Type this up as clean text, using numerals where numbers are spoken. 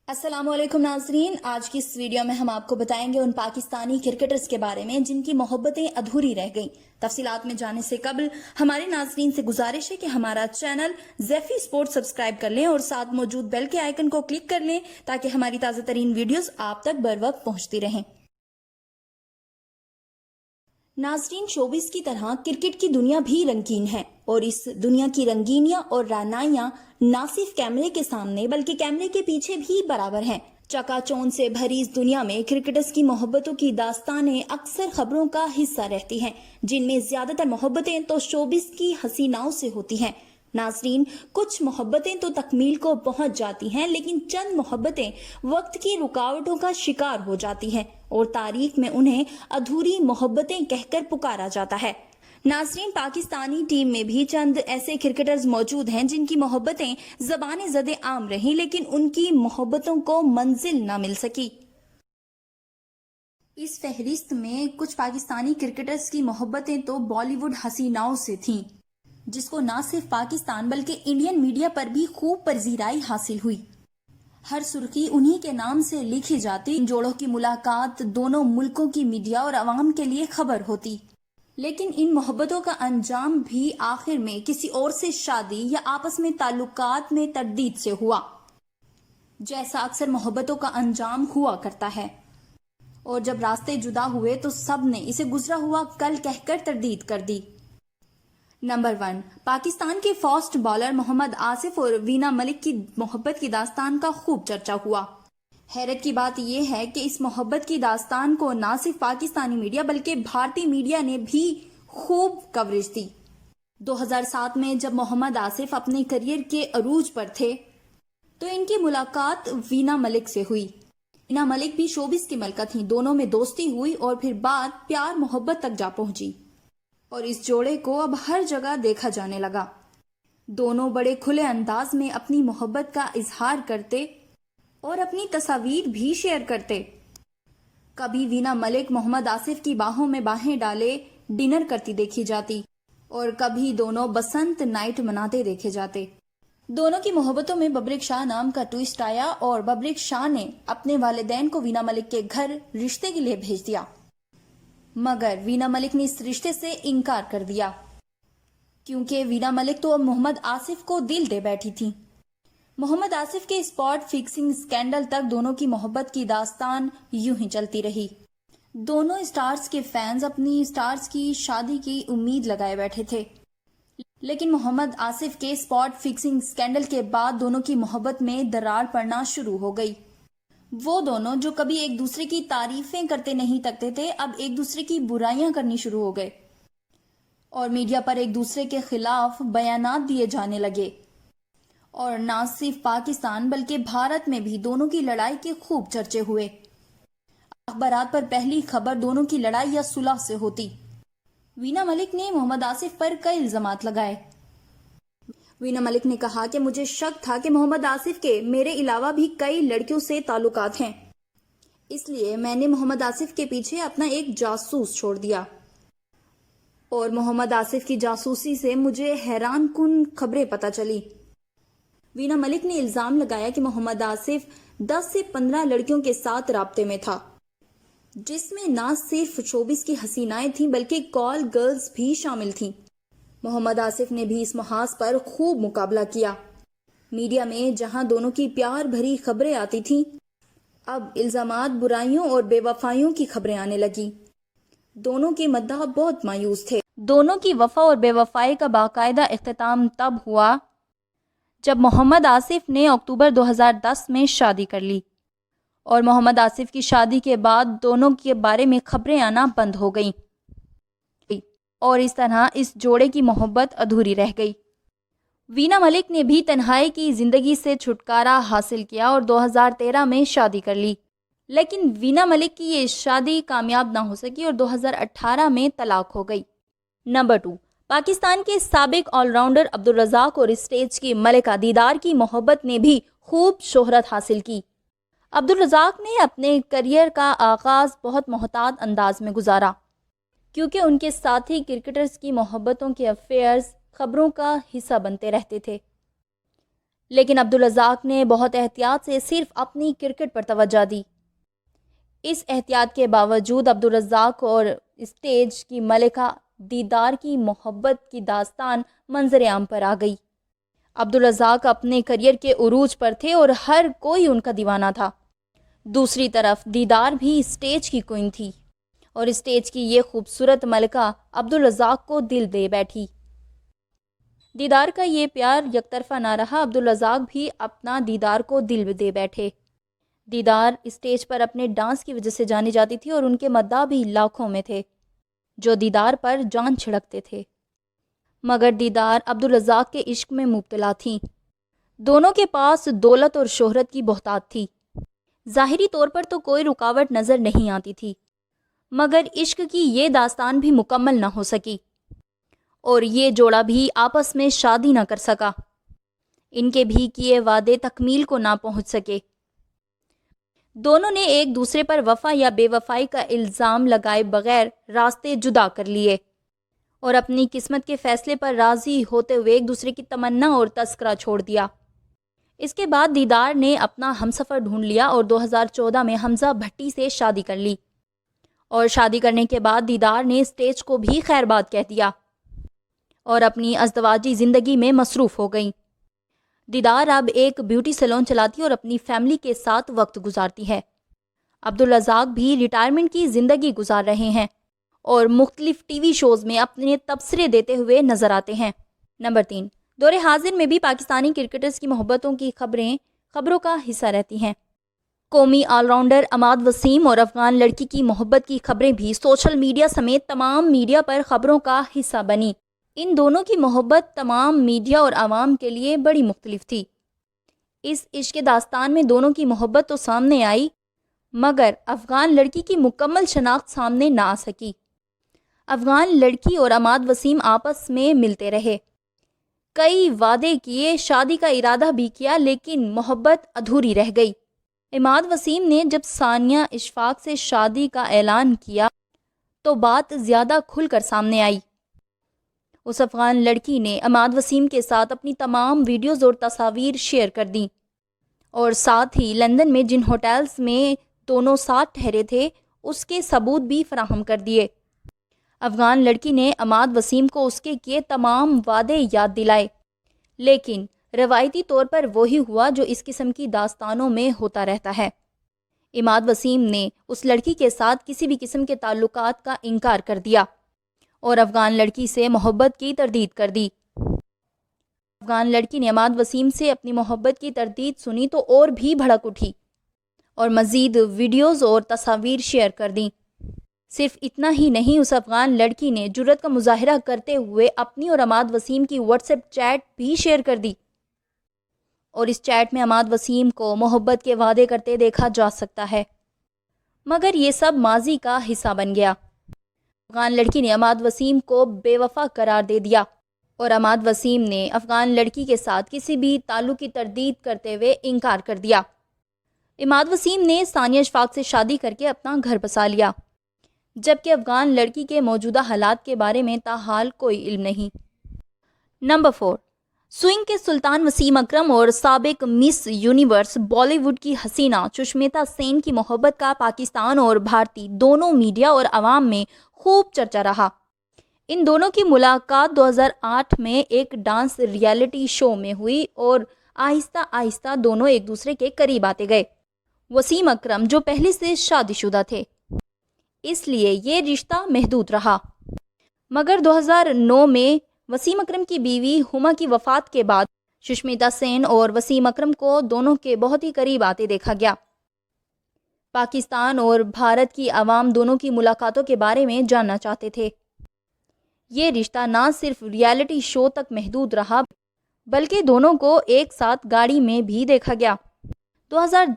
السلام علیکم ناظرین، آج کی اس ویڈیو میں ہم آپ کو بتائیں گے ان پاکستانی کرکٹرز کے بارے میں جن کی محبتیں ادھوری رہ گئیں۔ تفصیلات میں جانے سے قبل ہمارے ناظرین سے گزارش ہے کہ ہمارا چینل زیفی سپورٹ سبسکرائب کر لیں اور ساتھ موجود بیل کے آئیکن کو کلک کر لیں تاکہ ہماری تازہ ترین ویڈیوز آپ تک بر وقت پہنچتی رہیں۔ ناظرین، شوبز کی طرح کرکٹ کی دنیا بھی رنگین ہے اور اس دنیا کی رنگینیاں اور رعنائیاں نہ صرف کیمرے کے سامنے بلکہ کیمرے کے پیچھے بھی برابر ہیں۔ چکا چوند سے بھری اس دنیا میں کرکٹرز کی محبتوں کی داستانیں اکثر خبروں کا حصہ رہتی ہیں، جن میں زیادہ تر محبتیں تو شوبز کی حسیناؤں سے ہوتی ہیں۔ ناظرین، کچھ محبتیں تو تکمیل کو پہنچ جاتی ہیں لیکن چند محبتیں وقت کی رکاوٹوں کا شکار ہو جاتی ہیں اور تاریخ میں انہیں ادھوری محبتیں کہہ کر پکارا جاتا ہے۔ ناظرین، پاکستانی ٹیم میں بھی چند ایسے کرکٹرز موجود ہیں جن کی محبتیں زبان زد عام رہیں لیکن ان کی محبتوں کو منزل نہ مل سکی۔ اس فہرست میں کچھ پاکستانی کرکٹرز کی محبتیں تو بالی ووڈ حسیناؤں سے تھیں، جس کو نہ صرف پاکستان بلکہ انڈین میڈیا پر بھی خوب پذیرائی حاصل ہوئی۔ ہر سرخی انہی کے نام سے لکھی جاتی، ان جوڑوں کی ملاقات دونوں ملکوں کی میڈیا اور عوام کے لیے خبر ہوتی، لیکن ان محبتوں کا انجام بھی آخر میں کسی اور سے شادی یا آپس میں تعلقات میں تردید سے ہوا، جیسا اکثر محبتوں کا انجام ہوا کرتا ہے۔ اور جب راستے جدا ہوئے تو سب نے اسے گزرا ہوا کل کہہ کر تردید کر دی۔ نمبر 1، پاکستان کے فاسٹ بالر محمد آصف اور وینا ملک کی محبت کی داستان کا خوب چرچا ہوا۔ حیرت کی بات یہ ہے کہ اس محبت کی داستان کو نہ صرف پاکستانی میڈیا بلکہ بھارتی میڈیا نے بھی خوب کوریج دی۔ 2007 میں جب محمد آصف اپنے کیریئر کے عروج پر تھے تو ان کی ملاقات وینا ملک سے ہوئی۔ وینا ملک بھی شوبز کی ملکہ تھیں، دونوں میں دوستی ہوئی اور پھر بات پیار محبت تک جا پہنچی اور اس جوڑے کو اب ہر جگہ دیکھا جانے لگا۔ دونوں بڑے کھلے انداز میں اپنی محبت کا اظہار کرتے اور اپنی تصاویر بھی شیئر کرتے۔ کبھی وینا ملک محمد آصف کی باہوں میں باہیں ڈالے ڈنر کرتی دیکھی جاتی اور کبھی دونوں بسنت نائٹ مناتے دیکھے جاتے۔ دونوں کی محبتوں میں ببرک شاہ نام کا ٹوئسٹ آیا اور ببرک شاہ نے اپنے والدین کو وینا ملک کے گھر رشتے کے لیے بھیج دیا، مگر وینا ملک نے اس رشتے سے انکار کر دیا کیونکہ وینا ملک تو اب محمد آصف کو دل دے بیٹھی تھی۔ محمد آصف کے اسپاٹ فکسنگ اسکینڈل تک دونوں کی محبت کی داستان یوں ہی چلتی رہی۔ دونوں اسٹارز کے فینز اپنی اسٹارز کی شادی کی امید لگائے بیٹھے تھے، لیکن محمد آصف کے اسپاٹ فکسنگ اسکینڈل کے بعد دونوں کی محبت میں درار پڑنا شروع ہو گئی۔ وہ دونوں جو کبھی ایک دوسرے کی تعریفیں کرتے نہیں تکتے تھے، اب ایک دوسرے کی برائیاں کرنی شروع ہو گئے اور میڈیا پر ایک دوسرے کے خلاف بیانات دیے جانے لگے۔ اور نہ صرف پاکستان بلکہ بھارت میں بھی دونوں کی لڑائی کے خوب چرچے ہوئے۔ اخبارات پر پہلی خبر دونوں کی لڑائی یا صلح سے ہوتی۔ وینا ملک نے محمد آصف پر کئی الزامات لگائے۔ وینا ملک نے کہا کہ مجھے شک تھا کہ محمد آصف کے میرے علاوہ بھی کئی لڑکیوں سے تعلقات ہیں، اس لیے میں نے محمد آصف کے پیچھے اپنا ایک جاسوس چھوڑ دیا اور محمد آصف کی جاسوسی سے مجھے حیران کن خبریں پتہ چلی۔ وینا ملک نے الزام لگایا کہ محمد آصف 10 سے 15 لڑکیوں کے ساتھ رابطے میں تھا، جس میں نہ صرف شوبز کی حسینائیں تھیں بلکہ کال گرلز بھی شامل تھیں۔ محمد آصف نے بھی اس محاذ پر خوب مقابلہ کیا۔ میڈیا میں جہاں دونوں کی پیار بھری خبریں آتی تھیں، اب الزامات، برائیوں اور بے وفائیوں کی خبریں آنے لگی۔ دونوں کے مداح بہت مایوس تھے۔ دونوں کی وفا اور بے وفائی کا باقاعدہ اختتام تب ہوا جب محمد آصف نے اکتوبر 2010 میں شادی کر لی اور محمد آصف کی شادی کے بعد دونوں کے بارے میں خبریں آنا بند ہو گئیں اور اس طرح اس جوڑے کی محبت ادھوری رہ گئی۔ وینا ملک نے بھی تنہائی کی زندگی سے چھٹکارا حاصل کیا اور 2013 میں شادی کر لی، لیکن وینا ملک کی یہ شادی کامیاب نہ ہو سکی اور 2018 میں طلاق ہو گئی۔ نمبر 2، پاکستان کے سابق آل راؤنڈر عبدالرزاق اور اسٹیج کی ملکہ دیدار کی محبت نے بھی خوب شہرت حاصل کی۔ عبدالرزاق نے اپنے کیریئر کا آغاز بہت محتاط انداز میں گزارا کیونکہ ان کے ساتھی کرکٹرز کی محبتوں کے افیئرز خبروں کا حصہ بنتے رہتے تھے۔ لیکن عبدالرزاق نے بہت احتیاط سے صرف اپنی کرکٹ پر توجہ دی۔ اس احتیاط کے باوجود عبدالرزاق اور اسٹیج کی ملکہ دیدار کی محبت کی داستان منظر عام پر آ گئی۔ عبدالرزاق اپنے کریئر کے عروج پر تھے اور ہر کوئی ان کا دیوانہ تھا۔ دوسری طرف دیدار بھی اسٹیج کی کوئین تھی اور اسٹیج کی یہ خوبصورت ملکہ عبدالرزاق کو دل دے بیٹھی۔ دیدار کا یہ پیار یک طرفہ نہ رہا، عبدالرزاق بھی اپنا دیدار کو دل دے بیٹھے۔ دیدار اسٹیج پر اپنے ڈانس کی وجہ سے جانی جاتی تھی اور ان کے مداح بھی لاکھوں میں تھے جو دیدار پر جان چھڑکتے تھے، مگر دیدار عبدالرزاق کے عشق میں مبتلا تھیں۔ دونوں کے پاس دولت اور شہرت کی بہتات تھی۔ ظاہری طور پر تو کوئی رکاوٹ نظر نہیں آتی تھی، مگر عشق کی یہ داستان بھی مکمل نہ ہو سکی اور یہ جوڑا بھی آپس میں شادی نہ کر سکا۔ ان کے بھی کیے وعدے تکمیل کو نہ پہنچ سکے۔ دونوں نے ایک دوسرے پر وفا یا بے وفائی کا الزام لگائے بغیر راستے جدا کر لیے اور اپنی قسمت کے فیصلے پر راضی ہوتے ہوئے ایک دوسرے کی تمنا اور تذکرہ چھوڑ دیا۔ اس کے بعد دیدار نے اپنا ہمسفر ڈھونڈ لیا اور 2014 میں حمزہ بھٹی سے شادی کر لی، اور شادی کرنے کے بعد دیدار نے اسٹیج کو بھی خیر باد کہہ دیا اور اپنی ازدواجی زندگی میں مصروف ہو گئیں۔ دیدار اب ایک بیوٹی سیلون چلاتی اور اپنی فیملی کے ساتھ وقت گزارتی ہے۔ عبدالرزاق بھی ریٹائرمنٹ کی زندگی گزار رہے ہیں اور مختلف ٹی وی شوز میں اپنے تبصرے دیتے ہوئے نظر آتے ہیں۔ نمبر 3، دور حاضر میں بھی پاکستانی کرکٹرز کی محبتوں کی خبروں کا حصہ رہتی ہیں۔ قومی آل راؤنڈر عماد وسیم اور افغان لڑکی کی محبت کی خبریں بھی سوشل میڈیا سمیت تمام میڈیا پر خبروں کا حصہ بنی۔ ان دونوں کی محبت تمام میڈیا اور عوام کے لیے بڑی مختلف تھی۔ اس عشق داستان میں دونوں کی محبت تو سامنے آئی، مگر افغان لڑکی کی مکمل شناخت سامنے نہ آ سکی۔ افغان لڑکی اور عماد وسیم آپس میں ملتے رہے، کئی وعدے کیے، شادی کا ارادہ بھی کیا، لیکن محبت ادھوری رہ گئی۔ عماد وسیم نے جب ثانیہ اشفاق سے شادی کا اعلان کیا تو بات زیادہ کھل کر سامنے آئی۔ اس افغان لڑکی نے عماد وسیم کے ساتھ اپنی تمام ویڈیوز اور تصاویر شیئر کر دیں اور ساتھ ہی لندن میں جن ہوٹلز میں دونوں ساتھ ٹھہرے تھے اس کے ثبوت بھی فراہم کر دیے۔ افغان لڑکی نے عماد وسیم کو اس کے کیے تمام وعدے یاد دلائے، لیکن روایتی طور پر وہی ہوا جو اس قسم کی داستانوں میں ہوتا رہتا ہے۔ عماد وسیم نے اس لڑکی کے ساتھ کسی بھی قسم کے تعلقات کا انکار کر دیا اور افغان لڑکی سے محبت کی تردید کر دی۔ افغان لڑکی نے عماد وسیم سے اپنی محبت کی تردید سنی تو اور بھی بھڑک اٹھی اور مزید ویڈیوز اور تصاویر شیئر کر دیں۔ صرف اتنا ہی نہیں، اس افغان لڑکی نے جرأت کا مظاہرہ کرتے ہوئے اپنی اور عماد وسیم کی واٹس ایپ چیٹ بھی شیئر کر دی، اور اس چیٹ میں عماد وسیم کو محبت کے وعدے کرتے دیکھا جا سکتا ہے، مگر یہ سب ماضی کا حصہ بن گیا۔ افغان لڑکی نے عماد وسیم کو بے وفا قرار دے دیا اور عماد وسیم نے افغان لڑکی کے ساتھ کسی بھی تعلق کی تردید کرتے ہوئے انکار کر دیا۔ عماد وسیم نے ثانیہ اشفاق سے شادی کر کے اپنا گھر بسا لیا، جبکہ افغان لڑکی کے موجودہ حالات کے بارے میں تاحال کوئی علم نہیں۔ نمبر 4، سوئنگ کے سلطان وسیم اکرم اور سابق مس یونیورس بالی ووڈ کی حسینہ سشمیتا سین کی محبت کا پاکستان اور بھارتی دونوں میڈیا اور عوام میں خوب چرچا رہا۔ ان دونوں کی ملاقات 2008 میں ایک ڈانس ریالٹی شو میں ہوئی اور آہستہ آہستہ دونوں ایک دوسرے کے قریب آتے گئے۔ وسیم اکرم جو پہلے سے شادی شدہ تھے، اس لیے یہ رشتہ محدود رہا، مگر 2009 میں وسیم اکرم کی بیوی ہما کی وفات کے بعد سشمیتا سین اور وسیم اکرم کو دونوں کے بہت ہی قریب آتے دیکھا گیا۔ پاکستان اور بھارت کی عوام دونوں کی ملاقاتوں کے بارے میں جاننا چاہتے تھے۔ یہ رشتہ نہ صرف ریالٹی شو تک محدود رہا بلکہ دونوں کو ایک ساتھ گاڑی میں بھی دیکھا گیا۔ 2010